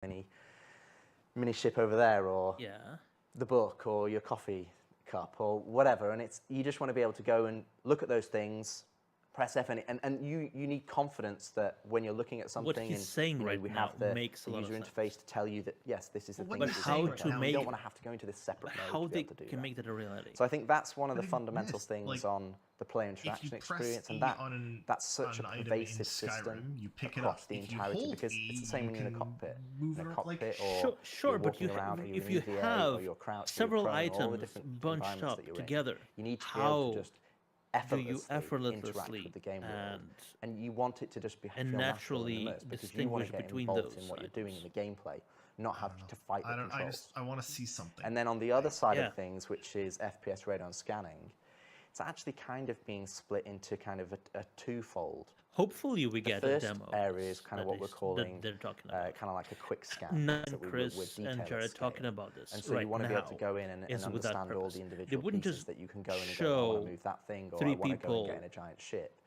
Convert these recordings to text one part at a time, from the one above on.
mini ship over there, or the book, or your coffee cup, or whatever. And you just want to be able to go and look at those things, press F, and you need confidence that when you're looking at something, what he's saying right we now have the makes a lot user of interface sense. to tell you that yes, this is the thing. But how to make you don't want to have to go into this separate mode how to be they able to do can that. make that a reality. So I think that's one of the fundamental things on the player interaction experience, and that's such a pervasive system across the entirety, because it's the same when you're in a cockpit. Or sure, but if you have several items bunched up together, you need to be how able to just effortlessly interact with the game world, and you want it to just be and naturally because you want to get between involved those in what items. you're doing in the gameplay, not have to fight the controls. I want to see something. And then on the other side of things, which is FPS Radon Scanning, it's actually kind of being split into kind of a twofold. Hopefully we get a demo. The first area is kind of what we're calling they're talking about. kind of like a quick scan. Chris and Jared talking about this. And so you want to be able to go in and understand all the individual pieces that you can go in and go, I want to move that thing, or I want to go and get in a giant ship.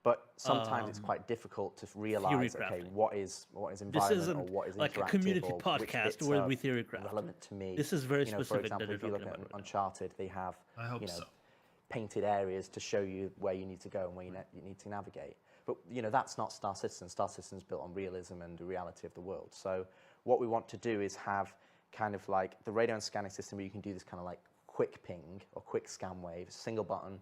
But sometimes it's quite difficult to realize, okay, what is environment, or what is like interactive, a community or podcast where we theory craft. Relevant to me. This is very specific. For example, that if you look at Uncharted, they have painted areas to show you where you need to go and where you need to navigate. But that's not Star Citizen. Star Citizen is built on realism and the reality of the world. So what we want to do is have kind of like the radon scanning system where you can do this kind of like quick ping or quick scan wave, single button,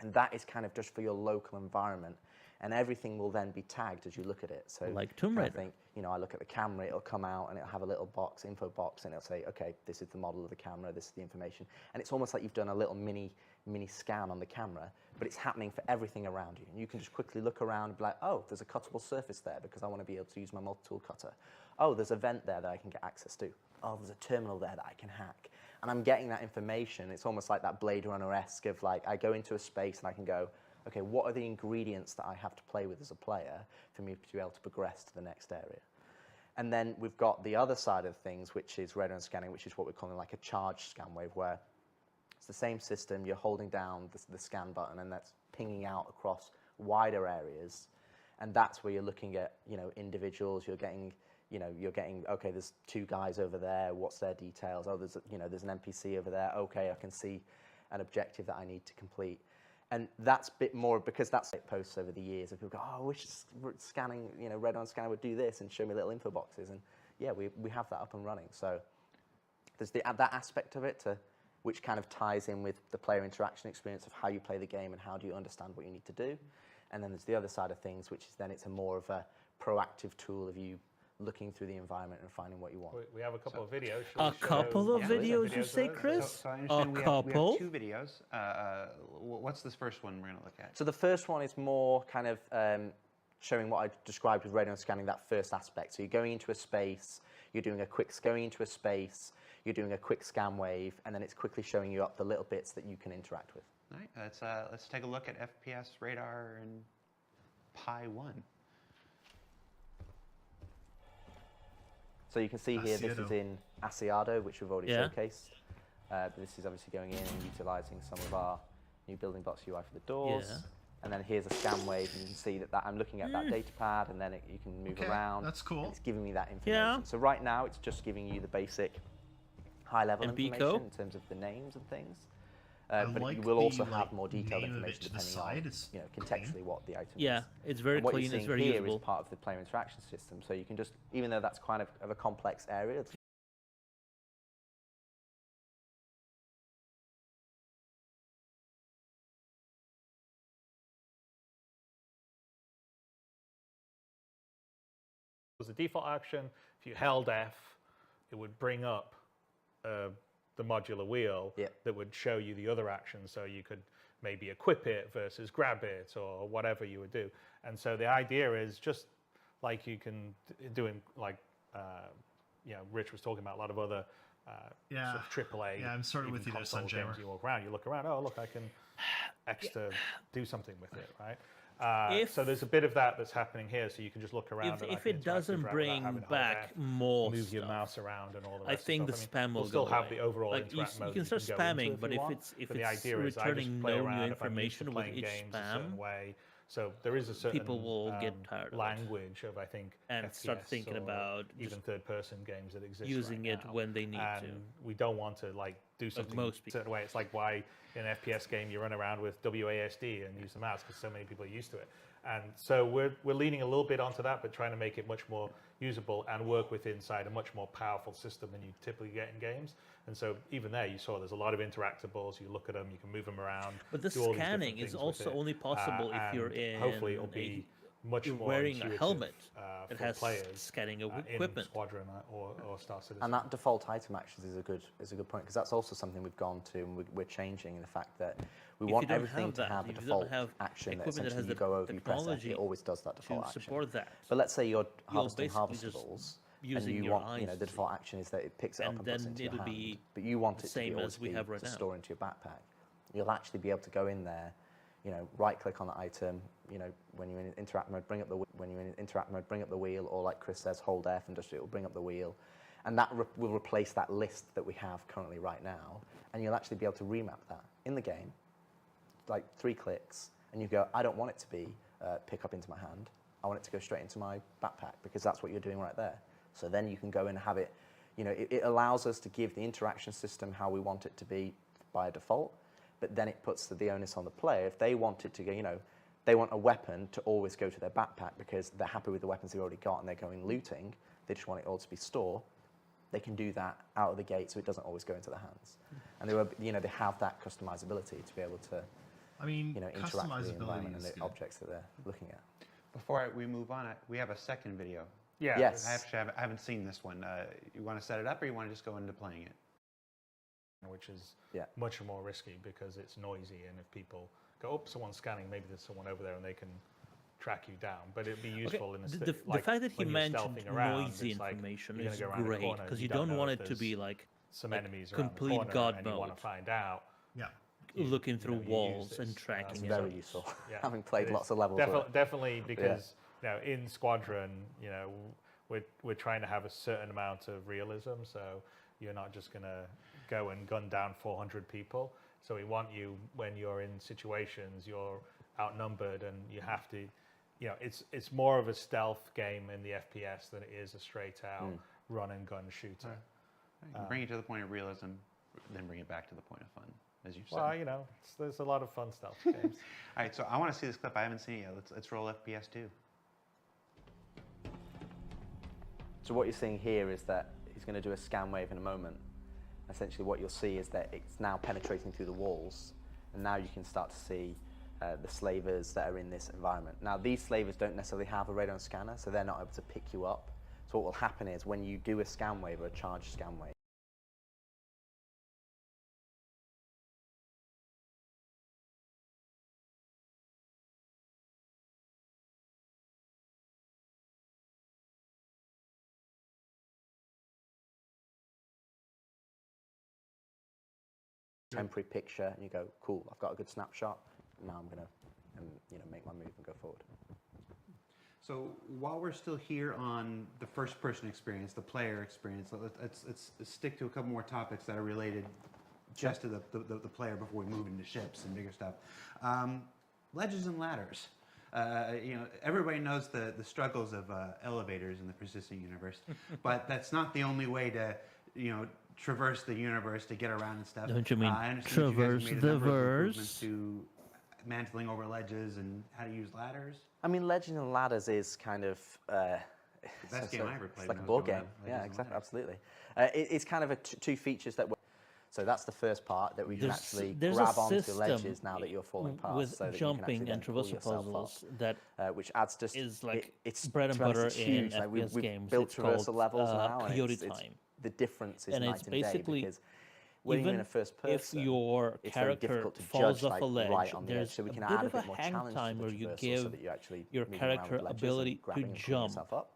and that is kind of just for your local environment. And everything will then be tagged as you look at it. So like Tomb Raider. I look at the camera, it'll come out and it'll have a little box, info box, and it'll say, okay, this is the model of the camera, this is the information. And it's almost like you've done a little mini scan on the camera, but it's happening for everything around you. And you can just quickly look around and be like, oh, there's a cuttable surface there because I want to be able to use my multi-tool cutter. Oh, there's a vent there that I can get access to. Oh, there's a terminal there that I can hack. And I'm getting that information. It's almost like that Blade Runner-esque of like, I go into a space and I can go, okay, what are the ingredients that I have to play with as a player for me to be able to progress to the next area? And then we've got the other side of things, which is radon scanning, which is what we're calling like a charged scan wave, where it's the same system, you're holding down the scan button, and that's pinging out across wider areas. And that's where you're looking at, individuals, you're getting, okay, there's two guys over there, what's their details? Oh, there's an NPC over there, okay, I can see an objective that I need to complete. And that's a bit more, because that's like posts over the years, and people go, oh, I wish scanning, radon scanner would do this and show me little info boxes. And yeah, we have that up and running. So there's that aspect of it, which kind of ties in with the player interaction experience of how you play the game and how do you understand what you need to do. And then there's the other side of things, which is then it's more of a proactive tool of you looking through the environment and finding what you want. We have a couple of videos. A couple of videos, you say, Chris? So I understand we have 2 videos. What's this first one we're going to look at? So the first one is more kind of showing what I described with radon scanning, that first aspect. So you're going into a space, you're doing a quick scan wave, and then it's quickly showing you up the little bits that you can interact with. All right, let's take a look at FPS radar and Pi 1. So you can see here, this is in Asiado, which we've already showcased. This is obviously going in and utilizing some of our new building blocks UI for the doors. Yeah. And then here's a scan wave, and you can see that I'm looking at that data pad, and then you can move around. That's cool. It's giving me that information. So right now, it's just giving you the basic high-level information in terms of the names and things. But you will also have more detailed information depending on contextually what the item is. Yeah, it's very clean, it's very usable. Here is part of the player interaction system, so you can just, even though that's kind of a complex area, was the default action. If you held F, it would bring up the modular wheel that would show you the other actions, so you could maybe equip it versus grab it or whatever you would do. And so the idea is just like you can do in like Rich was talking about a lot of other sort of AAA. Yeah, I'm sort of with you there, Sunjammer. You walk around, you look around. Oh, look, I can extra do something with it, right? So there's a bit of that that's happening here, so you can just look around. If it doesn't bring back more move stuff, your mouse around and all the rest. I think the spam will still go have away. the overall like interact mode. You can start spamming, but if it's the idea is returning no new if I'm used to information with playing each games a certain spam, way, So there is a certain people will get tired of language of, I think, and FPS start thinking about even third-person games that exist using right it now. when they need and to. We don't want to like do something a certain way. It's like why in an FPS game you run around with WASD and use the mouse because so many people are used to it. And so we're leaning a little bit onto that, but trying to make it much more usable and work with inside a much more powerful system than you typically get in games. And so even there, you saw there's a lot of interactables. You look at them, you can move them around. But the scanning is also only possible if you're in. Hopefully, it'll be much more wearing a helmet that has players scanning of in equipment. Squadron or Star Citizen. And that default item actions is a good point because that's also something we've gone to and we're changing in the fact that we want everything to have a default action that essentially you go over, you press F, it always does that default action. Support that. But let's say you're harvesting harvestables. And you want, the default action is that it picks it up and puts it into your hand, but you want it to be always to store into your backpack. You'll actually be able to go in there, right-click on the item, when you're in interact mode, bring up the wheel, or like Chris says, hold F and just it will bring up the wheel, and that will replace that list that we have currently right now, and you'll actually be able to remap that in the game, like 3 clicks, and you go, I don't want it to be pick up into my hand, I want it to go straight into my backpack because that's what you're doing right there. So then you can go and have it, it allows us to give the interaction system how we want it to be by default, but then it puts the onus on the player. If they want it to go, they want a weapon to always go to their backpack because they're happy with the weapons they've already got and they're going looting, they just want it all to be store, they can do that out of the gate so it doesn't always go into their hands. And they have that customizability to be able to interact with the environment and the objects that they're looking at. Before we move on, we have a second video. Yeah. Yes. I haven't seen this one. You want to set it up or you want to just go into playing it? Which is much more risky because it's noisy, and if people go, oh, someone's scanning, maybe there's someone over there and they can track you down. But it'd be useful in the fact that he mentioned noisy information is great because you don't want it to be like some enemies complete around the corner God and mode. You want to find out. Yeah. Looking through walls and tracking. It's very useful. Having played lots of levels. Definitely because in Squadron, we're trying to have a certain amount of realism. So you're not just going to go and gun down 400 people. So we want you, when you're in situations, you're outnumbered and you have to, it's more of a stealth game in the FPS than it is a straight out run and gun shooter. Right. Bring it to the point of realism, then bring it back to the point of fun, as you said. Well, there's a lot of fun stealth games. All right, so I want to see this clip. I haven't seen it yet. Let's roll FPS 2. So what you're seeing here is that he's going to do a scan wave in a moment. Essentially what you'll see is that it's now penetrating through the walls, and now you can start to see the slavers that are in this environment. Now these slavers don't necessarily have a radon scanner, so they're not able to pick you up. So what will happen is when you do a scan wave or a charged scan wave, temporary picture, and you go, cool, I've got a good snapshot. Now I'm going to make my move and go forward. So while we're still here on the first-person experience, the player experience, let's stick to a couple more topics that are related just to the player before we move into ships and bigger stuff. Ledges and ladders. Everybody knows the struggles of elevators in the persistent universe, but that's not the only way to, traverse the universe to get around and stuff. Don't you mean traverse the verse? To mantling over ledges and how to use ladders. I mean, Legends and Ladders is kind of best game I ever played. It's like a board game. Yeah, exactly, absolutely. It's kind of two features that. So that's the first part that we can actually grab onto ledges now that you're falling past, with so that jumping you can and traversal puzzles that which adds just is like it's bread and butter in FPS FPS we've games. built it's traversal called levels now, Coyote and Time. the difference is And night it's and day basically because when you're in a first person, if your it's very character difficult to falls judge, off a ledge, right on the edge. there's So we can a add bit of a more hang challenge time to where the you traversal give so that you're actually your moving around character the ledges ability and grabbing to and pulling jump. yourself up.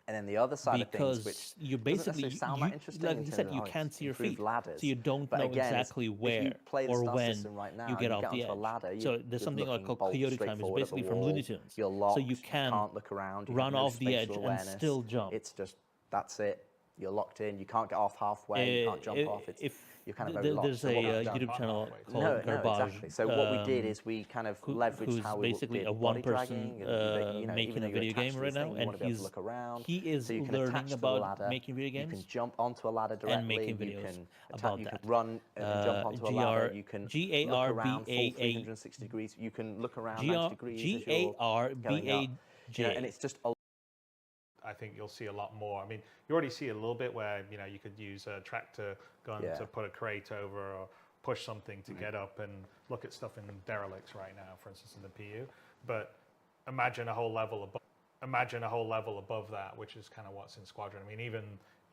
And then the other side of things, which you basically, sound that interesting like in you terms said, of you how can't it's see your feet, improved ladders. so you don't But know again, exactly if you where play the or Star when System right now, you get off onto the a edge. ladder, So there's something like called Coyote Time. It's basically from Looney Tunes. You're locked, so you can can't look around, run off the edge and still jump. It's just, that's it. you're locked in. You can't get off halfway. You can't jump off. You're kind of very locked. There's a YouTube channel called No, Garbage. exactly. So what we did is we kind of leveraged how we basically did a body one-person dragging, making a video game right now, and he is learning about making video games. You can jump onto a ladder directly. And making videos about you that. can run and jump onto a ladder. You can look around full 360 degrees. You can look around 90 degrees. Garbaj. And it's just a I think you'll see a lot more. I mean, you already see a little bit where, you know, you could use a tractor gun to put a crate over or push something to get up and look at stuff in derelicts right now, for instance, in the PU. But imagine a whole level above that, which is kind of what's in Squadron. I mean,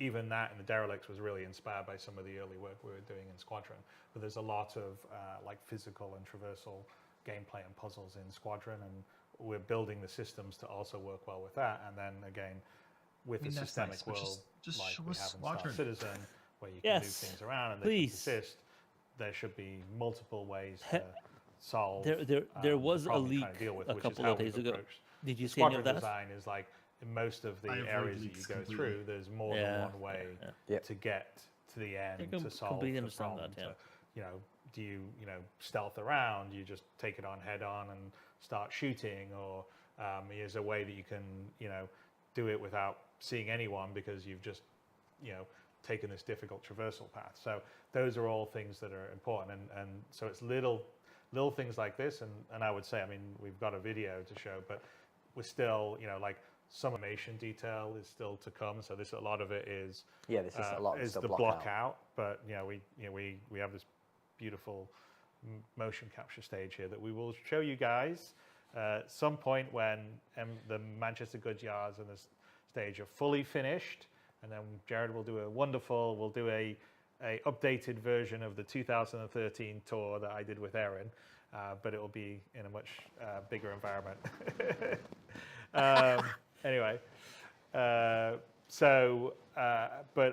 even that in the derelicts was really inspired by some of the early work we were doing in Squadron. But there's a lot of like physical and traversal gameplay and puzzles in Squadron, and we're building the systems to also work well with that. And then again, with the systemic world, just like show we us have in Squadron. Star Citizen, where you can move things around and they can persist, there should be multiple ways to solve. There was a leak a couple of days ago. Did you see any of that? Squadron design is like in most of the areas that you go through, there's more than one way to get to the end to solve the problem. You know, do you stealth around? You just take it on head on and start shooting, or is a way that you can do it without seeing anyone because you've just taken this difficult traversal path. So those are all things that are important, and so it's little things like this, and I would say, I mean, we've got a video to show, but we're still like some animation detail is still to come. So a lot of it is this is a lot is the block out, but we have this beautiful motion capture stage here that we will show you guys some point when the Manchester goods yards and the stage are fully finished, and then Jared will do a updated version of the 2013 tour that I did with Erin, but it will be in a much bigger environment. Anyway, but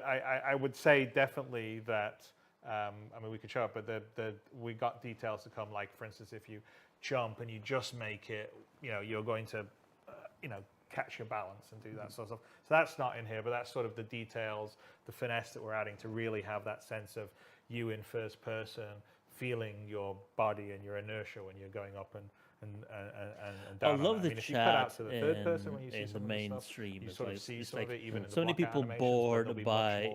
I would say definitely that, I mean, we could show it, but we got details to come, like, for instance, if you jump and you just make it, you're going to, catch your balance and do that sort of stuff. So that's not in here, but that's sort of the details, the finesse that we're adding to really have that sense of you in first person, feeling your body and your inertia when you're going up and down. I love the if you cut out to the third person when you see in the some mainstream. you sort of see some of it even in the so many people bored by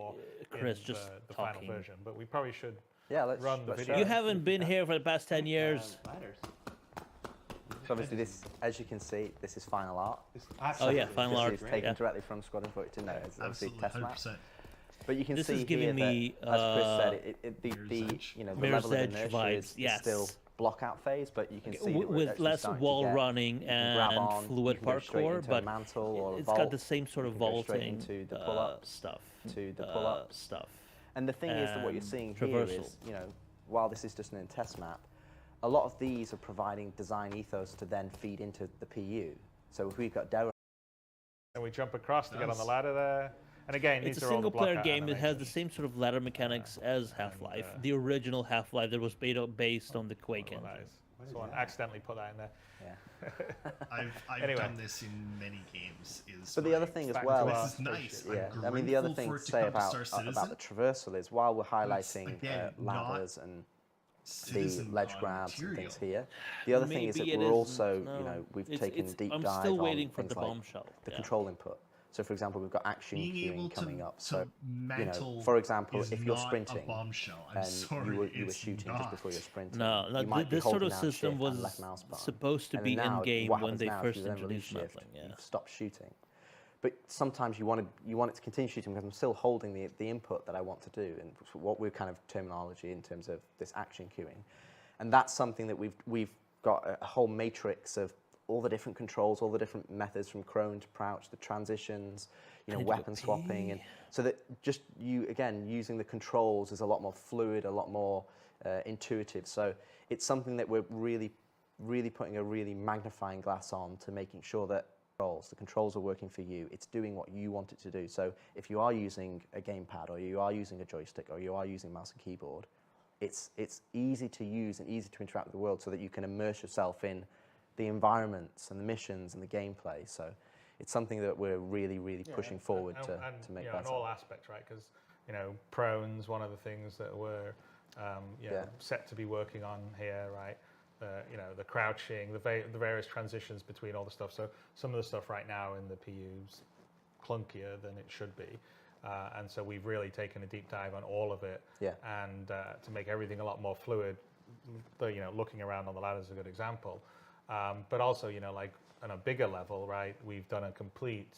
Chris the talking. final version, but we probably should let's run the video. You haven't been here for the past 10 years. So obviously this, as you can see, this is final art. Oh yeah, final art. It's taken directly from Squadron 42. No, it's obviously test map. But you can this see is giving here me, that, as Chris said, the level of inertia is still block out phase, but you can see with less wall running and fluid parkour, but it's got the same sort of vaulting to the pull-ups stuff. And the thing is that what you're seeing here is, while this is just an test map, a lot of these are providing design ethos to then feed into the PU. So if we've got Derek, and we jump across to get on the ladder there. And again, it's a single-player game. It has the same sort of ladder mechanics as Half-Life, the original Half-Life that was based on the Quake engine. Nice. So I accidentally put that in there. Yeah. I've done this in many games. But the other thing as well, this is nice. I mean, the other thing to say about the traversal is, while we're highlighting ladders and the ledge grabs and things here, the other thing is that we're also, we've taken a deep dive I'm still waiting for things the like bombshell. the control input. So, for example, we've got action queuing coming up. So, mantle for example, if you're not sprinting a bombshell. and you were shooting just before you're sprinting, no, you might this be sort of holding down system shift was and left mouse button. supposed to And be now, in game what when they happens now, first if you then release introduced shift, muddling. you've stopped shooting. But sometimes you want it to continue shooting because I'm still holding the input that I want to do, and what we're kind of terminology in terms of this action queuing. And that's something that we've got a whole matrix of all the different controls, all the different methods from prone to crouch, the transitions, weapon swapping, and so that just using the controls is a lot more fluid, a lot more intuitive. So it's something that we're really, really putting a really magnifying glass on to making sure that the controls are working for you. It's doing what you want it to do. So if you are using a gamepad, or you are using a joystick, or you are using mouse and keyboard, it's easy to use and easy to interact with the world, so that you can immerse yourself in the environments and the missions and the gameplay. So it's something that we're really, really pushing forward to make you know, better. in all aspects, right? Because you know, prone's one of the things that we're set to be working on here, right? You know, the crouching, the various transitions between all the stuff. So some of the stuff right now in the PU's clunkier than it should be. And so we've really taken a deep dive on all of it, and to make everything a lot more fluid. You know, looking around on the ladder is a good example, but also, you know, like on a bigger level, right? We've done a complete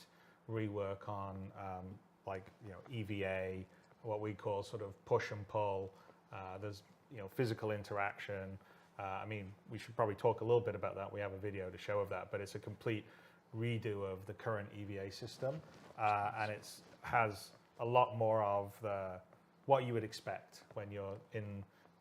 rework on like, you know, EVA, what we call sort of push and pull. There's, you know, physical interaction. I mean, we should probably talk a little bit about that. We have a video to show of that, but it's a complete redo of the current EVA system, and it has a lot more of what you would expect when you're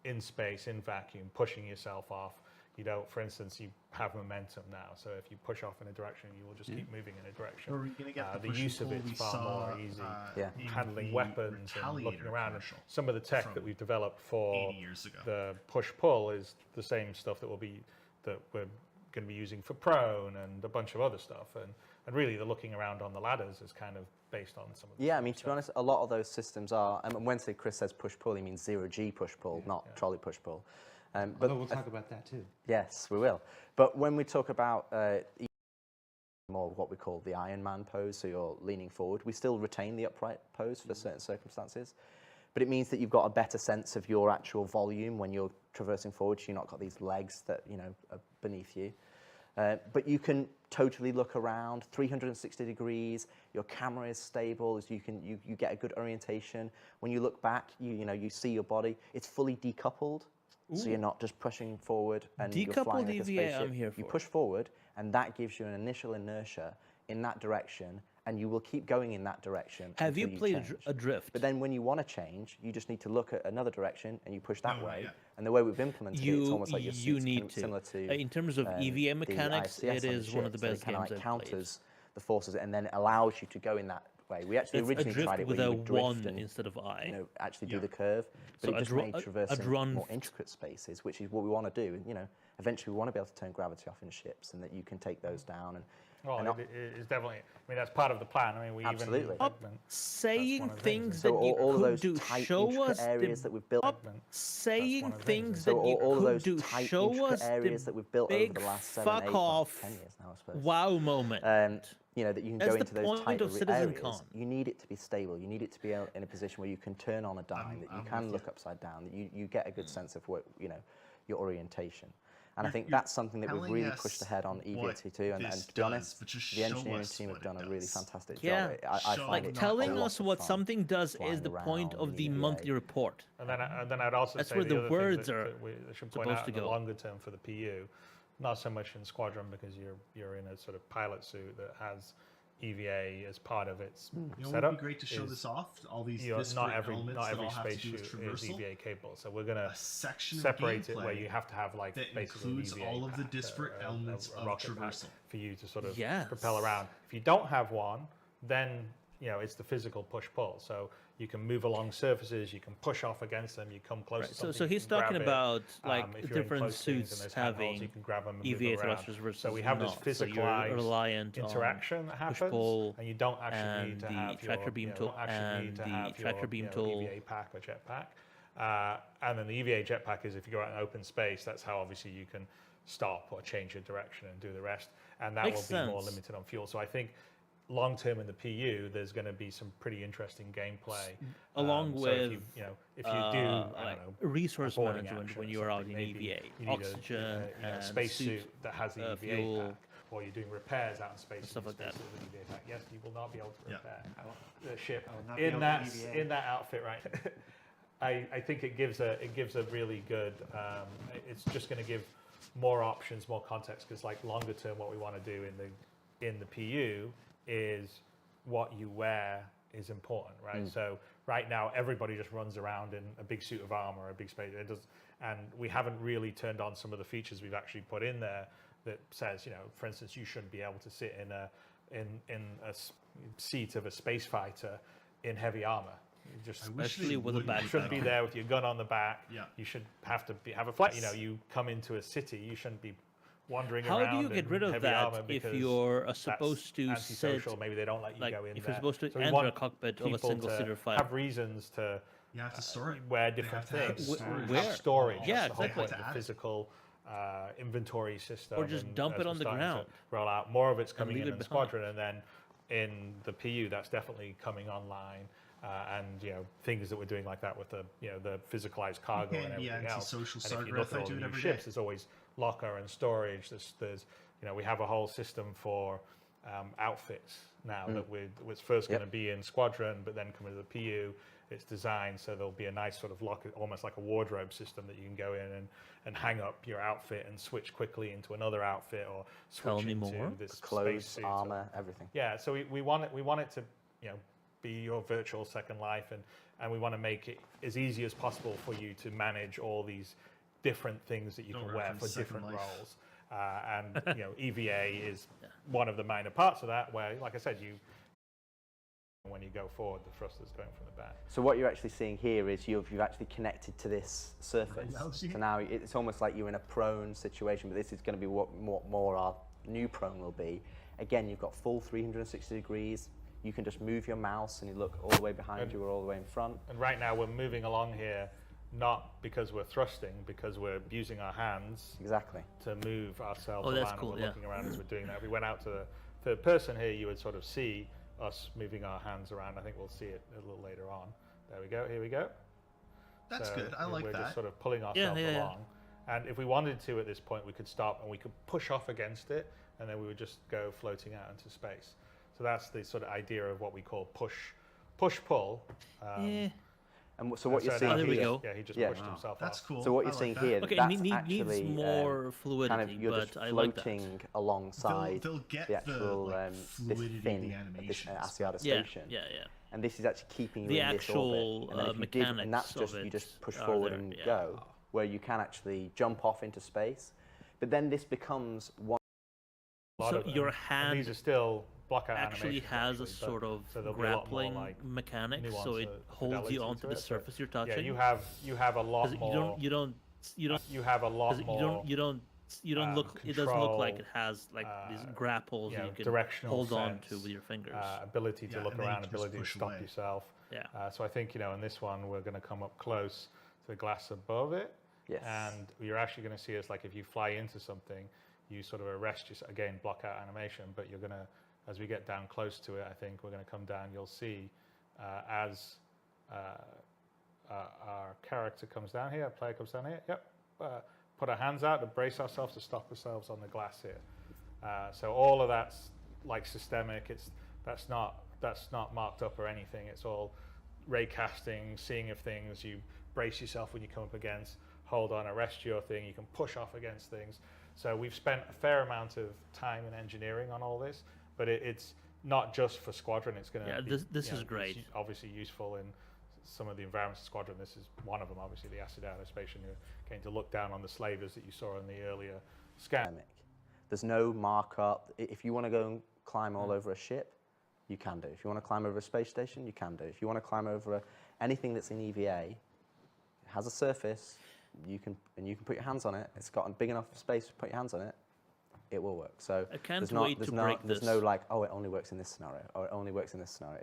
in space, in vacuum, pushing yourself off. You don't, for instance, you have momentum now, so if you push off in a direction, you will just keep moving in a direction. Are we gonna get the use of it's far more easy. Handling weapons and looking around. And some of the tech that we've developed for 80 years ago. the push-pull is the same stuff that we're going to be using for prone and a bunch of other stuff. And really, the looking around on the ladders is kind of based on some of the I mean, to be honest, a lot of those systems are, and when Chris says push-pull, he means 0G push-pull, not trolley push-pull. But we'll talk about that too. Yes, we will. But when we talk about more what we call the Iron Man pose, so you're leaning forward, we still retain the upright pose for certain circumstances. But it means that you've got a better sense of your actual volume when you're traversing forward, so you've not got these legs that, you know, are beneath you. But you can totally look around 360 degrees. Your camera is stable, so you get a good orientation. When you look back, you see your body. It's fully decoupled, so you're not just pushing forward and you're flying like a spaceship. I'm here for. You push forward, and that gives you an initial inertia in that direction, and you will keep going in that direction. Have you until played change. Adrift? But then when you want to change, you just need to look at another direction and you push that way. And the way we've implemented it, it's almost like your suit's similar to in terms of EVA mechanics, it is one of the best games I've played. It counters the forces and then allows you to go in that way. We actually originally tried it with where a you would drift 1 and, instead of I. you know, actually do the curve, but So it just I'd made traversing more intricate spaces, which is what we want to do. You know, eventually we want to be able to turn gravity off in ships, and that you can take those down. And well, it's definitely. I mean, that's part of the plan. I mean, we absolutely even saying things that so you all of could those do. tight, Show intricate us areas that we've built. saying things So that you all of could those do. tight, Show intricate us areas the that we've built over big the last 7, 8, fuck well, off 10 years now, I suppose. wow moment. You know, that you can That's go the into those point tight of areas. CitizenCon. You need it to be stable. You need it to be in a position where you can turn on a dime, that you can look upside down, that you get a good sense of what, you know, your orientation. And I think that's something that we've really pushed ahead on EVA2. And to be honest, the engineering team have done a really fantastic job. I find it telling a lot us of what fun something does is flying the point around of the EVA. monthly report. And then I'd also That's say where the other words thing are that we should point supposed out to in the go. longer term for the PU, not so much in Squadron because you're in a sort of pilot suit that has EVA as part of its setup. It would be great to show this off. All these elements not every that all have to do spaceship with is traversal. EVA capable, so we're gonna section separate of it where you have to have like that basically includes an EVA all of the pack, disparate elements a of rocket pack traversal for you to sort of Yes. propel around. If you don't have one, then you know it's the physical push-pull. So you can move along surfaces, you can push off against them, you come close to something. So you he's can grab talking it. about like If you're in different close things and suits there's handholds, you having can grab them and EVA move around. thrusters versus So we have this not. So you're physicalized reliant interaction that on happens, push-pull and you don't actually need and to the have tractor your, beam you tool don't actually need and to the have tractor your, beam you know, tool. EVA pack or jetpack. And then the EVA jetpack is if you go out in open space, that's how obviously you can stop or change your direction and do the rest. And that Makes will be more sense. limited on fuel. So I think long term in the PU, there's going to be some pretty interesting gameplay. Along so with if you do, I don't like know, resource boarding management action when or you are out something, in maybe EVA, you need oxygen a and space suit, suit that has the EVA fuel, pack, or you're doing repairs out in space stuff like that. with an EVA pack. Yes, you will not be able to repair the ship not be able in to that EVA. in that outfit, right? I think it gives a really good. It's just going to give more options, more context, because like longer term, what we want to do in the PU is what you wear is important, right? So right now, everybody just runs around in a big suit of armor, a big space. And we haven't really turned on some of the features we've actually put in there that says, you know, for instance, you shouldn't be able to sit in a seat of a space fighter in heavy armor. You just Especially with a you backpack. shouldn't be there with your gun on the back. Yeah. You should have a flight. You know, you come into a city, you shouldn't be wandering How around. do you get in rid of heavy that armor if because you're that's supposed to sit, antisocial? Maybe they don't let you like go in if there. you're supposed to So we enter want a cockpit of a people single-seater to fighter? have reasons to You have to store it. wear They different have to have things. storage. Where? Have storage. Yeah, That's the whole exactly. point of Have the to add it. physical inventory system. Or just and dump as it we're on the starting to ground roll out more of it's coming leave in it the behind. squadron, and then in the PU that's definitely coming online. And things that we're doing like that with the the physicalized cargo You and can be everything else. antisocial, And if you Sargreth, look at I all do the it new every ships, day. there's always locker and storage. There's we have a whole system for outfits now that was first going to be in squadron, but then coming to the PU. It's designed so there'll be a nice sort of locker, almost like a wardrobe system that you can go in and hang up your outfit and switch quickly into another outfit or switch into this clothes, spacesuit armor, everything. Yeah, so we want it to be your virtual second life, and we want to make it as easy as possible for you to manage all these different things that you can wear for different roles. And EVA is one of the minor parts of that, where, like I said, when you go forward, the thruster's going from the back. So what you're actually seeing here is you've actually connected to this surface. So now it's almost like you're in a prone situation, but this is going to be what more our new prone will be. Again, you've got full 360 degrees. You can just move your mouse and you look all the way behind you or all the way in front. And right now we're moving along here, not because we're thrusting, because we're using our hands to move ourselves around. Cool, and we're looking around as we're doing that. If we went out to the third person here, you would sort of see us moving our hands around. I think we'll see it a little later on. There we go. Here we go. That's good. I like that. We're just sort of pulling ourselves along. And if we wanted to at this point, we could stop and we could push off against it, and then we would just go floating out into space. So that's the sort of idea of what we call push-pull. And so what you're seeing here, he just pushed himself That's off. cool. So what you're seeing here, Okay, that's needs actually more fluidity, kind of, you're but just I like that. floating alongside They'll get the actual the fluidity this fin of the at this animations. Asiata station. Yeah. And this is actually keeping you The in this orbit. actual And then if you mechanics and that's just of you it just push are forward there, and yeah. go, where you can actually jump off into space. But then this becomes one. So your hand these are still blockout actually has a sort of grappling mechanic, so it holds you onto the surface you're touching. Yeah, you have a lot more. You don't have a lot more. You don't look. It doesn't look like it has like these grapples you can hold on to with your fingers. Ability to look around, ability to stop yourself. Yeah. So I think in this one we're going to come up close to the glass above it. Yes. And you're actually going to see us like if you fly into something, you sort of arrest yourself again, block out animation. But you're going to, as we get down close to it, I think we're going to come down. You'll see as our character comes down here, our player comes down here. Yep. Put our hands out to brace ourselves to stop ourselves on the glass here. So all of that's like systemic. That's not marked up or anything. It's all ray casting, seeing if things. You brace yourself when you come up against. Hold on, arrest your thing. You can push off against things. So we've spent a fair amount of time and engineering on all this, but it's not just for Squadron. It's going to this is great. It's obviously useful in some of the environments of Squadron. This is one of them, obviously, the Asiata station, who came to look down on the slavers that you saw in the earlier scan. There's no markup. If you want to go and climb all over a ship, you can do. If you want to climb over a space station, you can do. If you want to climb over anything that's in EVA, it has a surface, you can put your hands on it. It's got a big enough space to put your hands on it. It will work. So I can't wait to break this. There's no like, oh, it only works in this scenario, or it only works in this scenario.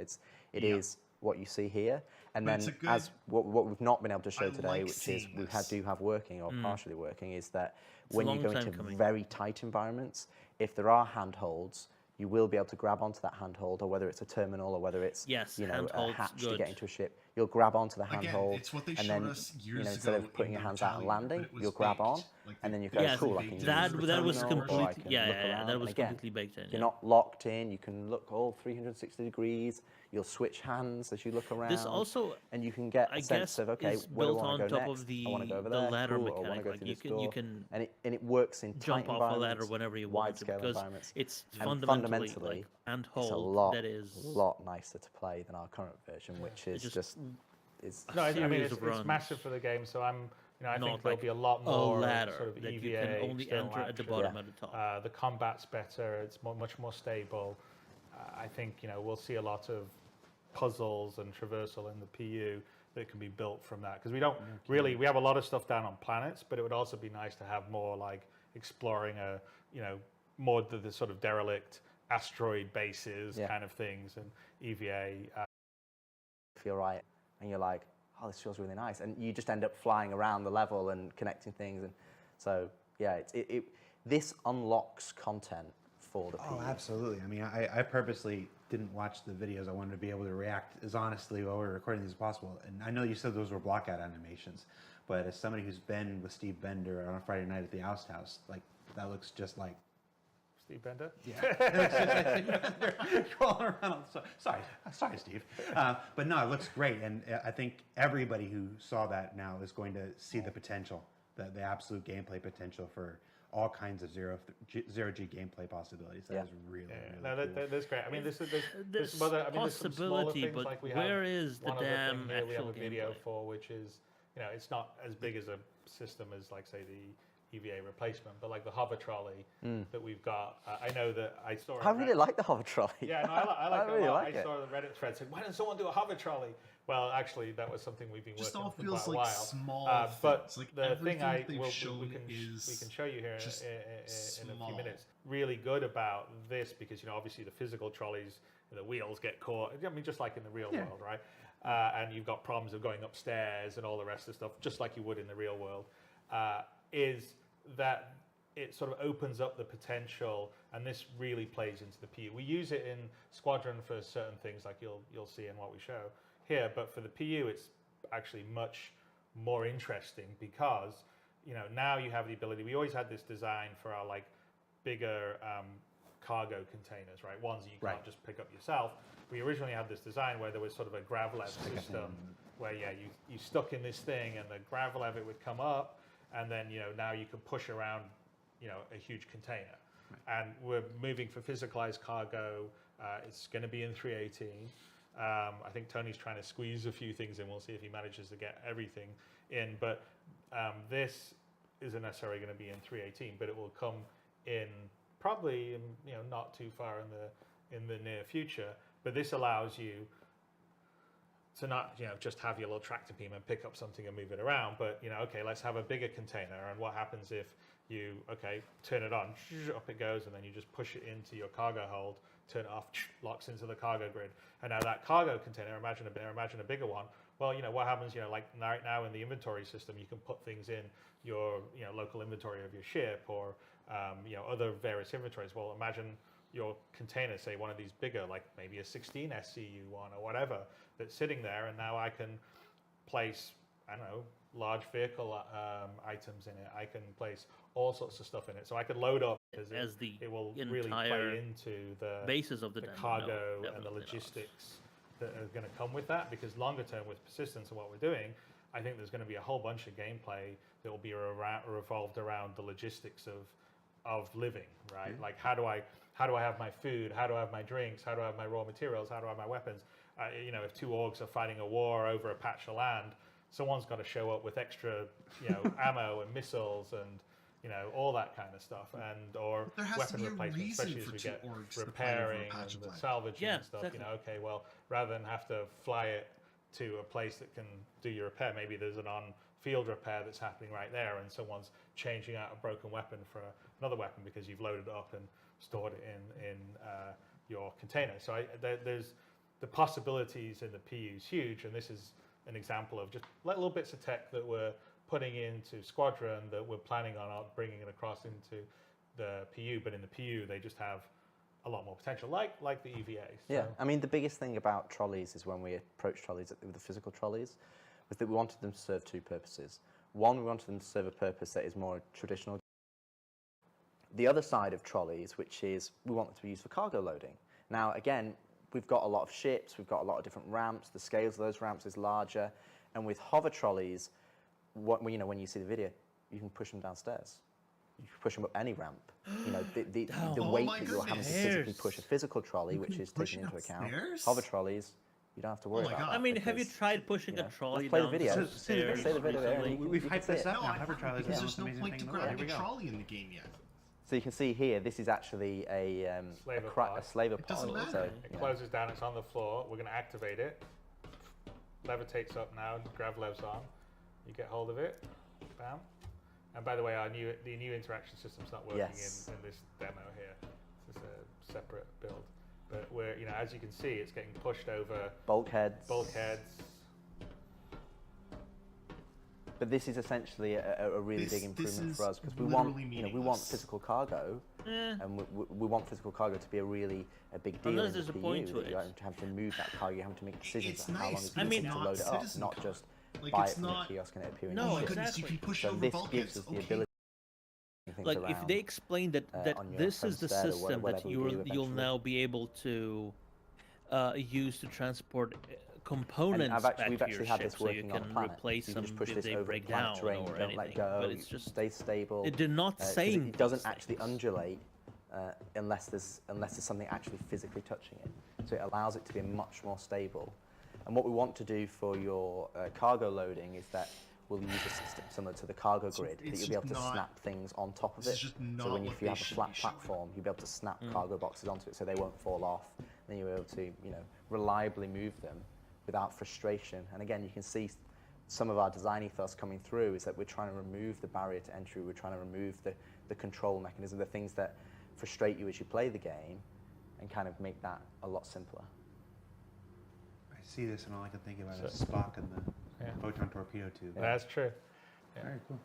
It is what you see here, and then as what we've not been able to show today, which is we do have working or partially working, is that when you go into very tight environments, if there are handholds, you will be able to grab onto that handhold, or whether it's a terminal or whether it's a hatch to get into a ship. You'll grab onto the handhold, and then instead of putting your hands out and landing, you'll grab on, and then you go, cool, I can use that was terminal, completely that was completely baked in. You're not locked in. You can look all 360 degrees. You'll switch hands as you look around. This also, and you can get a sense of, okay, where do I want to go next? I want to go over there, ladder cool, or I want to go mechanic. through You this can, door. you can and it works in jump tight off a ladder whenever you want to, wide-scale because environments. it's And fundamentally like and hold. It's a lot, that is lot nicer to play than our current version, which is just no, I mean it's massive for the game. So I think there'll be a lot more sort of that EVA, you can only enter at the bottom at the top. The combat's better. It's much more stable. I think we'll see a lot of puzzles and traversal in the PU that can be built from that, because we don't we have a lot of stuff down on planets, but it would also be nice to have more like exploring more the sort of derelict asteroid bases kind of things, and EVA. If you're right, and you're like, oh, this feels really nice, and you just end up flying around the level and connecting things, and so yeah, this unlocks content for the PU. Oh, absolutely. I mean, I purposely didn't watch the videos. I wanted to be able to react as honestly while we were recording these as possible. And I know you said those were blockout animations, but as somebody who's been with Steve Bender on a Friday night at the Oust House, like that looks just like Steve Bender? Yeah. Crawling around. Sorry, Steve. But no, it looks great. And I think everybody who saw that now is going to see the potential, the absolute gameplay potential for all kinds of zero-G gameplay possibilities. That is really, really cool. That's great. I mean, there's possibility, there's some smaller things, but like we where have is the one other damn thing here we have actual a video gameplay? for, which is, it's not as big as a system as, like, say, the EVA replacement, but like the hover trolley that we've got. I know that I saw. I really like the hover trolley. Yeah, no, I like it really a lot. like I it. saw the Reddit thread saying, "Why doesn't someone do a hover trolley?" Well, actually, that was something we've been Just working all on for feels quite a like while. small But things. Like the thing everything they've we shown can is show you here just in a few small. minutes. Really good about this because obviously the physical trolleys, the wheels get caught. I mean, just like in the real world, right? And you've got problems of going upstairs and all the rest of the stuff, just like you would in the real world. Is that it sort of opens up the potential, and this really plays into the PU. We use it in Squadron for certain things, like you'll see in what we show here, but for the PU, it's actually much more interesting because now you have the ability. We always had this design for our like bigger cargo containers, right? Ones that you can't just pick up yourself. We originally had this design where there was sort of a gravlev system where you stuck in this thing and the gravlev it would come up, and then now you can push around a huge container. And we're moving for physicalized cargo. It's going to be in 318. I think Tony's trying to squeeze a few things in. We'll see if he manages to get everything in. But this isn't necessarily going to be in 318, but it will come in probably not too far in the near future. But this allows you to not just have your little tractor beam and pick up something and move it around, but okay, let's have a bigger container. And what happens if you turn it on, up it goes, and then you just push it into your cargo hold, turn it off, locks into the cargo grid. And now that cargo container, imagine a bigger one. Well, what happens, like right now in the inventory system, you can put things in your local inventory of your ship or other various inventories. Well, imagine your container, say one of these bigger, like maybe a 16 SCU one or whatever, that's sitting there, and now I can place, I don't know, large vehicle items in it. I can place all sorts of stuff in it. So I could load up because it will really play into the basis of the cargo and the logistics that are going to come with that. Because longer term with persistence and what we're doing, I think there's going to be a whole bunch of gameplay that will be revolved around the logistics of living, right? Like how do I have my food? How do I have my drinks? How do I have my raw materials? How do I have my weapons? If two orgs are fighting a war over a patch of land, someone's got to show up with extra, ammo and missiles and, all that kind of stuff, and or weapon replacement, especially as we get repairing and the salvaging and stuff. Exactly. Okay, well, rather than have to fly it to a place that can do your repair, maybe there's an on-field repair that's happening right there, and someone's changing out a broken weapon for another weapon because you've loaded it up and stored it in your container. So there's the possibilities in the PU is huge, and this is an example of just little bits of tech that we're putting into Squadron that we're planning on bringing it across into the PU. But in the PU, they just have a lot more potential, like the EVA. So. Yeah, I mean, the biggest thing about trolleys is when we approached trolleys with the physical trolleys, was that we wanted them to serve two purposes. One, we wanted them to serve a purpose that is more traditional. The other side of trolleys, which is we want them to be used for cargo loading. Now, again, we've got a lot of ships, we've got a lot of different ramps, the scales of those ramps is larger, and with hover trolleys, when you see the video, you can push them downstairs. You can push them up any ramp. The weight that you're having to physically push a physical trolley, which is taken into account. Hover trolleys, you don't have to worry about that. I mean, have you tried pushing a trolley play down the video. the stairs? Play the video there. We've hyped this up now. Hover trolleys because are there's the no most point amazing to thing in the world. grab a trolley in the game yet. So you can see here, this is actually a slaver pod. doesn't matter. So, It closes down, it's on the floor. We're going to activate it. Levitates up now, grav lev's on. You get hold of it, bam. And by the way, the new interaction system's not working Yes. in this demo here. This is a separate build. But we're, as you can see, it's getting pushed over bulkheads. But this is essentially a really big improvement for us because we want physical cargo, and we want physical cargo to be a big deal. Unless there's a point to it. You have to move that cargo. You have to make decisions It's on how long nice, it's but going to it's take to not load it up, CitizenCon. not just Like, buy it's it from not- the kiosk and it appear in No, Oh your my ship. goodness, you exactly. can push So over this bulkheads. gives us the Okay. ability to move things Like if around, they explain that on your this is the homestead or system whatever that we do you'll eventually. now be able to use to transport components we've back to your actually had ship, this so you working on can a planet. replace You them can just push if this they over break planet down terrain. or Don't anything. let go. But it's just stay stable. they're not 'cause saying it doesn't these actually things. undulate unless there's something actually physically touching it. So it allows it to be much more stable. And what we want to do for your cargo loading is that we'll use a system similar to the cargo grid that it's you'll be able to just not- snap things on top of this it. is just So not when what if they you have a should flat be showing. platform, you'll be able to snap cargo boxes onto it so they won't fall off. Then you'll be able to reliably move them without frustration. And again, you can see some of our design ethos coming through is that we're trying to remove the barrier to entry. We're trying to remove the control mechanism, the things that frustrate you as you play the game, and kind of make that a lot simpler. I see this and all I can think about is Spock and the photon torpedo tube. That's true. Very cool.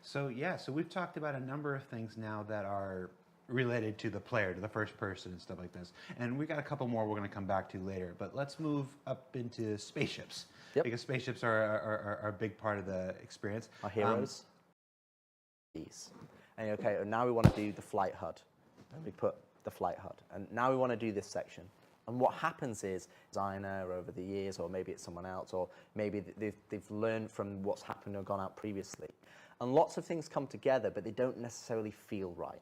So so we've talked about a number of things now that are related to the player, to the first person and stuff like this. And we got a couple more we're going to come back to later. But let's move up into spaceships. Yep. Because spaceships are a big part of the experience. Our heroes. These. And okay, now we want to do the flight HUD. And we put the flight HUD. And now we want to do this section. And what happens is, designer over the years, or maybe it's someone else, or maybe they've learned from what's happened or gone out previously. And lots of things come together, but they don't necessarily feel right.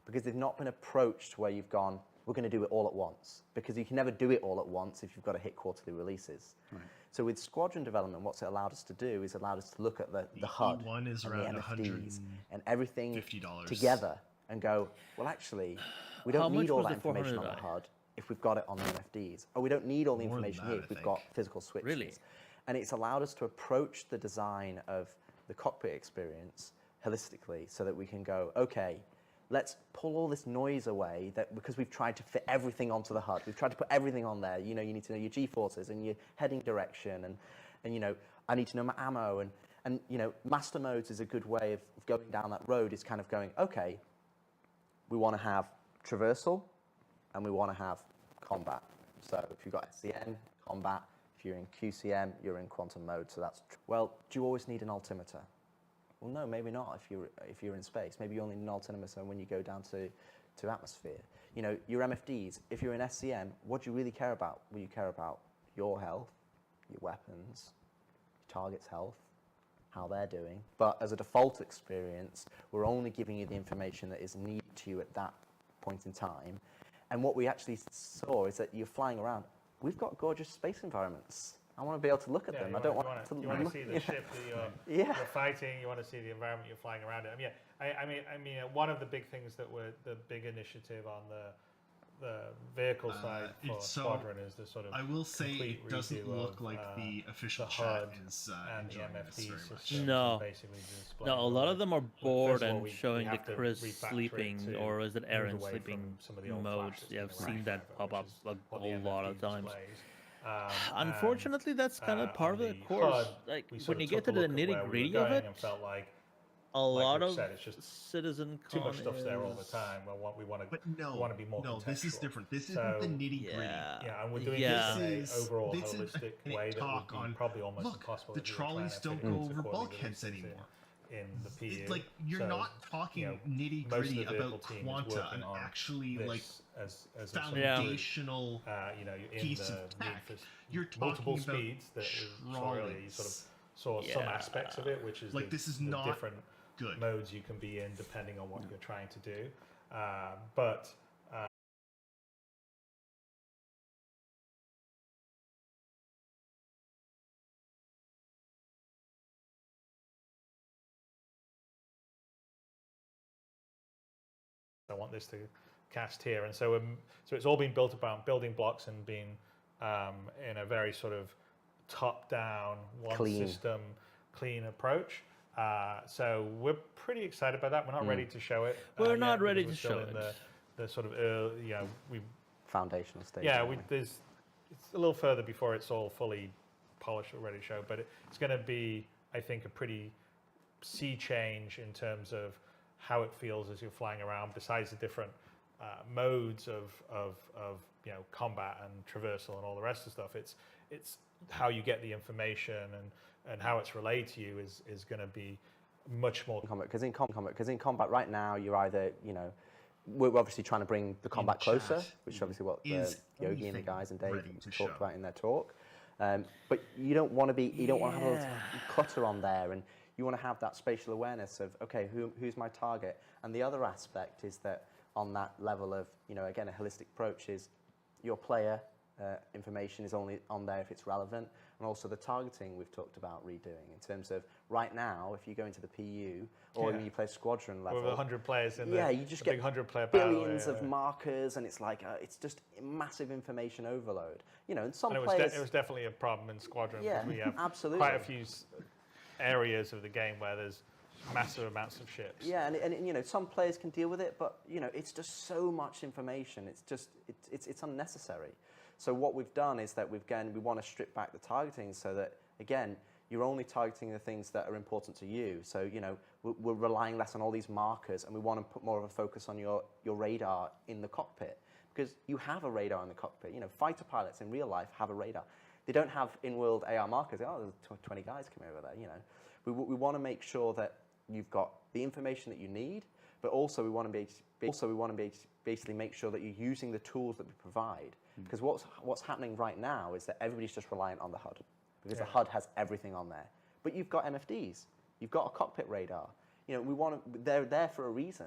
Because they've not been approached where you've gone, we're going to do it all at once. Because you can never do it all at once if you've got to hit quarterly releases. Right. So with squadron development, what's it allowed us to do is allowed us to look at the HUD E1 is and around the NFTs and everything $150 together and go, well, actually, we don't need all that information on the HUD if we've got it on the NFDs. Or we don't need all the information here if we've got physical switches. Really? And it's allowed us to approach the design of the cockpit experience holistically so that we can go, okay, let's pull all this noise away because we've tried to fit everything onto the HUD. We've tried to put everything on there. You need to know your G-forces and your heading direction and I need to know my ammo and master modes is a good way of going down that road is kind of going, okay, we want to have traversal and we want to have combat. So if you've got SCM, combat, if you're in QCM, you're in quantum mode. So that's, well, do you always need an altimeter? Well, no, maybe not if you're in space. Maybe you only need an altimeter when you go down to atmosphere. Your MFDs, if you're in SCM, what do you really care about? Well, you care about your health, your weapons, your target's health, how they're doing. But as a default experience, we're only giving you the information that is needed to you at that point in time. And what we actually saw is that you're flying around. We've got gorgeous space environments. I want to be able to look at them. I don't want to. You want to see the ship that you're fighting. You want to see the environment you're flying around in. I mean, one of the big things that were the big initiative on the vehicle side for Squadron is the sort of. I will say it doesn't look like the official chat is and the MFD system. No, basically no. A lot of them are bored all, and showing the Chris refactor it sleeping, to or is it Aaron move away sleeping from some of the old modes? flashes Yeah, I've that seen were that around, pop up which is a what the whole lot of MFD times. displays. Unfortunately, that's kind of part of the HUD, course. Like we sort when of you get took to a the look at where nitty we were gritty of going it, and felt like a lot Rich of said, it's just CitizenCon too much stuff's there all the is- time. We want to be more No, this is contextual. different. This So, isn't the nitty gritty. Yeah, and we're doing Yeah. this in an overall This is holistic an way that talk would be on, probably almost look, impossible. the if you were trying trolleys to don't fit it go into over quarterly bulkheads releases anymore. In the PU. It's like you're So, not talking nitty most of gritty the vehicle about team is quanta working and on actually this like as a sort of foundational you're in piece the of need tech. for You're multiple talking about speeds that really you sort of saw some Yeah. aspects of it, which is like this is the not different good. modes you can be in depending on what you're trying to do. But I want this to cast here, and so it's all been built around building blocks and being in a very sort of top-down, one system, clean approach. So we're pretty excited about that. We're not ready to show it. We're yet not ready because to we're still show in it. the sort of we Foundational stage. yeah anyway. it's a little further before it's all fully polished or ready to show, but it's going to be, I think, a pretty sea change in terms of how it feels as you're flying around. Besides the different modes of combat and traversal and all the rest of the stuff, it's how you get the information and how it's relayed to you is going to be much more combat. Because in combat right now, you're either we're obviously trying to bring the combat closer, which is obviously what Yogi and the guys and Dave talked about in their talk. But you don't want to have a little clutter on there, and you want to have that spatial awareness of, okay, who's my target? And the other aspect is that on that level of, again, a holistic approach is your player information is only on there if it's relevant, and also the targeting we've talked about redoing in terms of right now, if you go into the PU or when you play squadron level, with 100 players in you just get 100-player billions of markers, and it's like it's just massive information overload. And some players. It was definitely a problem in squadron. Yeah, we have absolutely. quite a few areas of the game where there's massive amounts of ships. Yeah, and some players can deal with it, but it's just so much information. It's just it's unnecessary. So what we've done is that we want to strip back the targeting so that, again, you're only targeting the things that are important to you. So we're relying less on all these markers, and we want to put more of a focus on your radar in the cockpit, because you have a radar in the cockpit. Fighter pilots in real life have a radar. They don't have in-world AR markers. Oh, there's 20 guys coming over there. We want to make sure that you've got the information that you need, but also we want to basically make sure that you're using the tools that we provide. Because what's happening right now is that everybody's just reliant on the HUD, because the HUD has everything on there. But you've got MFDs, you've got a cockpit radar. They're there for a reason.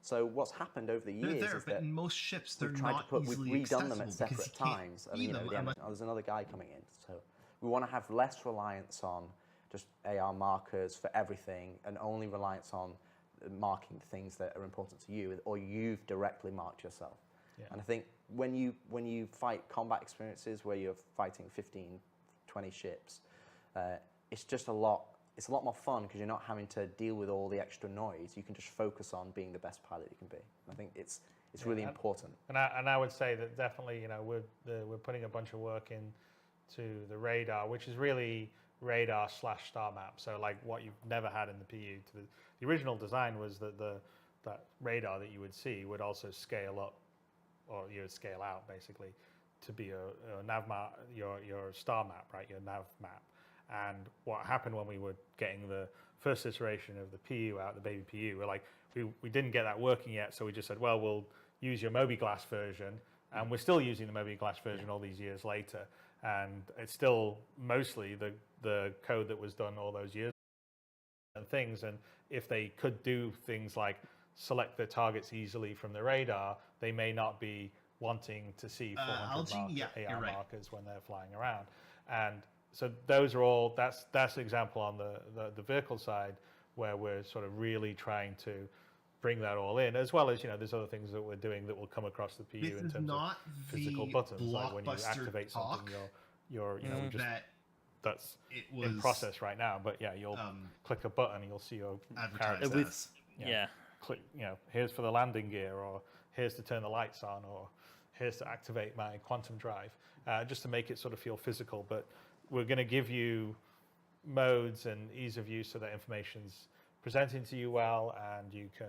So what's happened over the years is that in most ships they're we've redone them at accessible separate times. And, there's another guy coming in. So we want to have less reliance on just AR markers for everything, and only reliance on marking things that are important to you, or you've directly marked yourself. Yeah. And I think when you fight combat experiences where you're fighting 15, 20 ships, it's just a lot more fun, because you're not having to deal with all the extra noise. You can just focus on being the best pilot you can be. And I think it's really important. And I would say that definitely, we're putting a bunch of work into the radar, which is really radar / star map. So like what you've never had in the PU. The original design was that that radar that you would see would also scale up, or you would scale out basically, to be a nav map, your star map, right? Your nav map. And what happened when we were getting the first iteration of the PU out, the baby PU, we didn't get that working yet, so we just said, well, we'll use your Moby-Glass version, and we're still using the Moby-Glass version all these years later, and it's still mostly the code that was done all those years and things. And if they could do things like select their targets easily from the radar, they may not be wanting to see 400 AR markers when they're flying around. And so those are all, that's an example on the vehicle side where we're sort of really trying to bring that all in, as well as, there's other things that we're doing that will come across the PU in terms of physical buttons, like when you activate something, that's in process right now. But yeah, you'll click a button, you'll see your character. Click, here's for the landing gear, or here's to turn the lights on, or here's to activate my quantum drive, just to make it sort of feel physical. But we're going to give you modes and ease of use so that information's presented to you well, and you can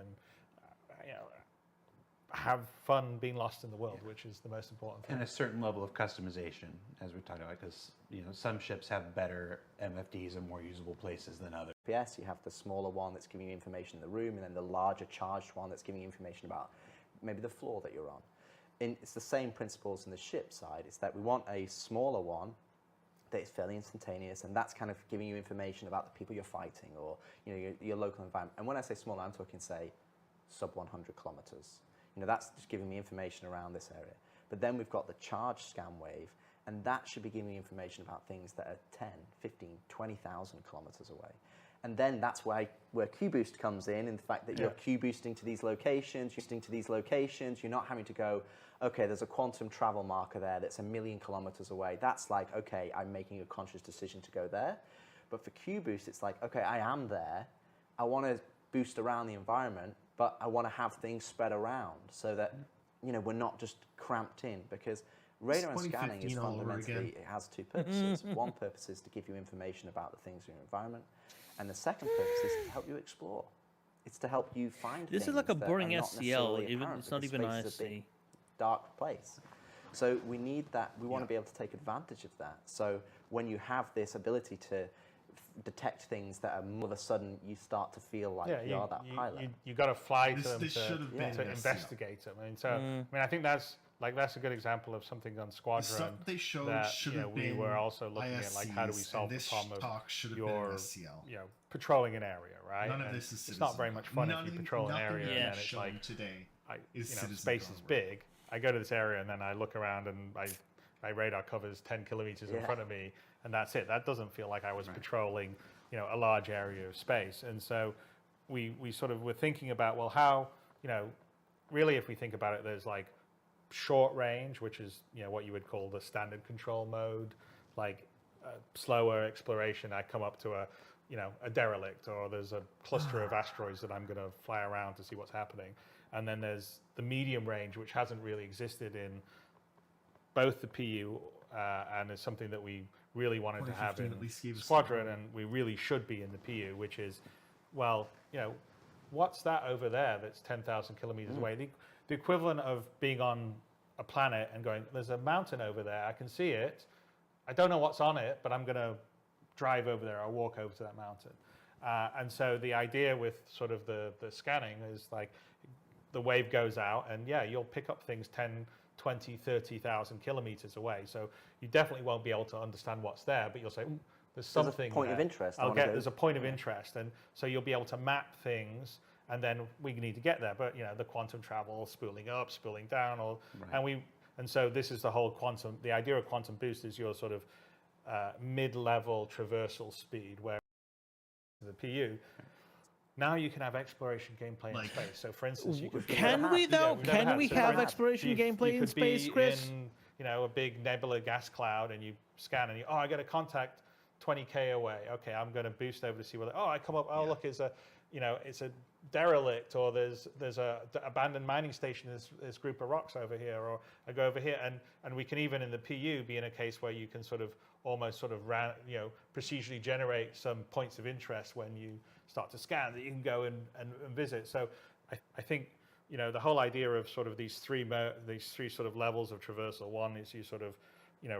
have fun being lost in the world, which is the most important thing. And a certain level of customization, as we talked about, because some ships have better MFDs and more usable places than others. Yes, you have the smaller one that's giving you information in the room, and then the larger charged one that's giving you information about maybe the floor that you're on. It's the same principles in the ship side. It's that we want a smaller one that is fairly instantaneous, and that's kind of giving you information about the people you're fighting, or your local environment. And when I say smaller, I'm talking, say, sub 100 kilometers. That's just giving me information around this area. But then we've got the charge scan wave, and that should be giving me information about things that are 10, 15, 20,000 kilometers away. And then that's where Q-Boost comes in the fact that you're Q-boosting to these locations, you're not having to go, okay, there's a quantum travel marker there that's 1 million kilometers away. That's like, okay, I'm making a conscious decision to go there. But for Q-Boost, it's like, okay, I am there, I want to boost around the environment, but I want to have things spread around so that we're not just cramped in, because radar and scanning is fundamentally, it has two purposes. One purpose is to give you information about the things in your environment, and the second purpose is to help you explore. It's to help you find This things is like a that boring are not SCL, necessarily apparent, it's not because even space is a big, ISC. dark place. So we need that, we want to be able to take advantage of that. So when you have this ability to detect things that are all of a sudden you start to feel like you are that pilot. You got to fly to them to investigate them. I think that's a good example of something on Squadron. They showed we were also looking at like how do we solve the problem of your patrolling an area, right? None of this is it's not very much fun if you patrol an area and then it's like today space is big. I go to this area and then I look around and my radar covers 10 kilometers in front of me, and that's it. That doesn't feel like I was patrolling, a large area of space. And so we sort of were thinking about, well, how, really if we think about it, there's like short range, which is, what you would call the standard control mode, like slower exploration. I come up to a derelict, or there's a cluster of asteroids that I'm going to fly around to see what's happening. And then there's the medium range, which hasn't really existed in both the PU and is something that we really wanted to have in Squadron, and we really should be in the PU, which is, well, what's that over there that's 10,000 kilometers away? The equivalent of being on a planet and going, there's a mountain over there, I can see it, I don't know what's on it, but I'm going to drive over there or walk over to that mountain. And so the idea with sort of the scanning is like the wave goes out and you'll pick up things 10, 20, 30,000 kilometers away. So you definitely won't be able to understand what's there, but you'll say, there's something There's a point there. of interest. There's a point of interest. And so you'll be able to map things, and then we need to get there. But, the quantum travel, spooling up, spooling down, and so this is the whole quantum, the idea of quantum boost is your sort of mid-level traversal speed, where the PU, now you can have exploration gameplay in space. So, for instance, you could can we have exploration gameplay in space, Chris? In, a big nebula gas cloud, and you scan, and I got a contact 20K away. Okay, I'm going to boost over to see whether. I come up. Look, it's a derelict, or there's a abandoned mining station. This group of rocks over here, or I go over here, and we can even in the PU be in a case where you can almost procedurally generate some points of interest when you start to scan that you can go and visit. So I think the whole idea of sort of these three sort of levels of traversal. One is you sort of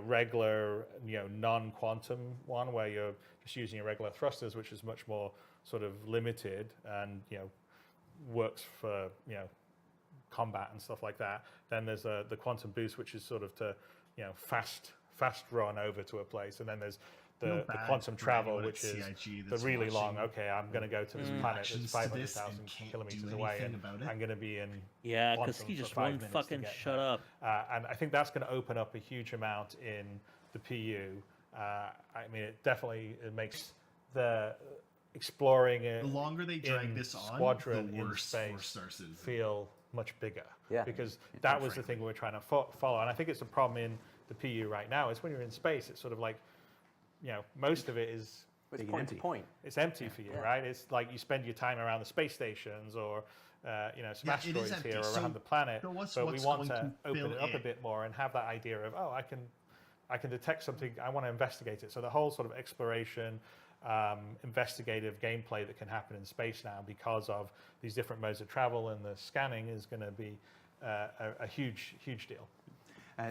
regular non-quantum one, where you're just using your regular thrusters, which is much more sort of limited and works for combat and stuff like that. Then there's the quantum boost, which is sort of to fast run over to a place, and then there's the quantum travel, which is the really long. Okay, I'm going to go to this planet that's 500,000 kilometers away, and I'm going to be in. Yeah, because he just won't fucking shut up. And I think that's going to open up a huge amount in the PU. It definitely makes the exploring it. The longer they drag this on, Squadron the worse in space feel much bigger. Because that was the thing we were trying to follow, and I think it's a problem in the PU right now. Is when you're in space, it's sort of like, most of it is point to point. It's empty for you, right? It's like you spend your time around the space stations or some asteroids here around the planet. But we want to open it up a bit more and have that idea of, I can detect something, I want to investigate it. So the whole sort of exploration, investigative gameplay that can happen in space now because of these different modes of travel and the scanning is going to be a huge deal.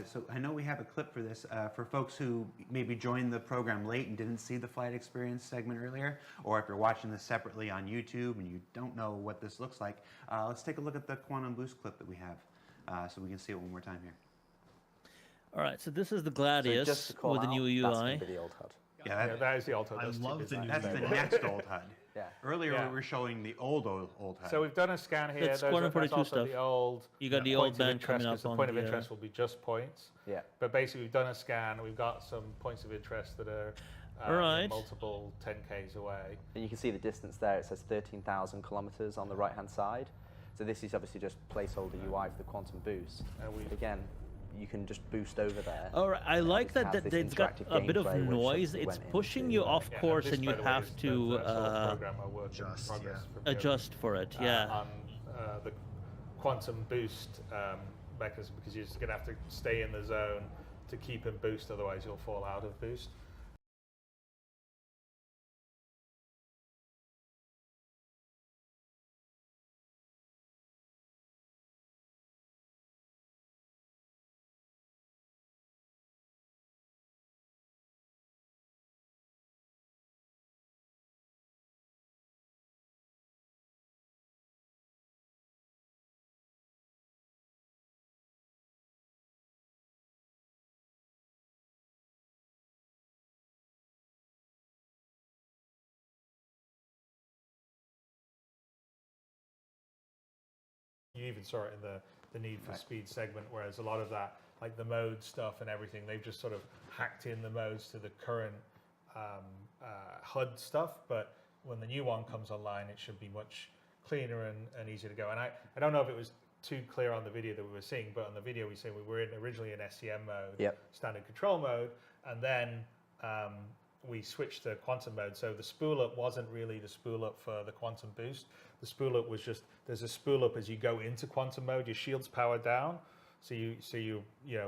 So I know we have a clip for this. For folks who maybe joined the program late and didn't see the flight experience segment earlier, or if you're watching this separately on YouTube and you don't know what this looks like, let's take a look at the quantum boost clip that we have so we can see it one more time here. All right, so this is the Gladius with the new UI. That's going to be the old HUD. Yeah, that is the old HUD. I love the new That's the next old HUD. Earlier we were showing the old HUD. So we've done a scan here. That's Squadron 42 also stuff. The old. You got the old band coming up the on point of interest will be just points. Yeah. But basically, we've done a scan. We've got some points of interest that are multiple 10Ks away. And you can see the distance there. It says 13,000 kilometers on the right-hand side. So this is obviously just placeholder UI for the quantum boost. Again, you can just boost over there. All right, I like that it's got a bit of gameplay, which noise. obviously It's went pushing into, you off course, this, and you by the way, have is to the sort of program I work in progress from Yoga. adjust for it. Yeah. On the quantum boost mechanism, because you're just going to have to stay in the zone to keep in boost, otherwise you'll fall out of boost. You even saw it in the need for speed segment, whereas a lot of that, like the mode stuff and everything, they've just sort of hacked in the modes to the current HUD stuff. But when the new one comes online, it should be much cleaner and easier to go. And I don't know if it was too clear on the video that we were seeing, but on the video we say we were originally in SCM mode, standard control mode, and then we switched to quantum mode. So the spool up wasn't really the spool up for the quantum boost. The spool up was just, there's a spool up as you go into quantum mode, your shield's powered down. So you know,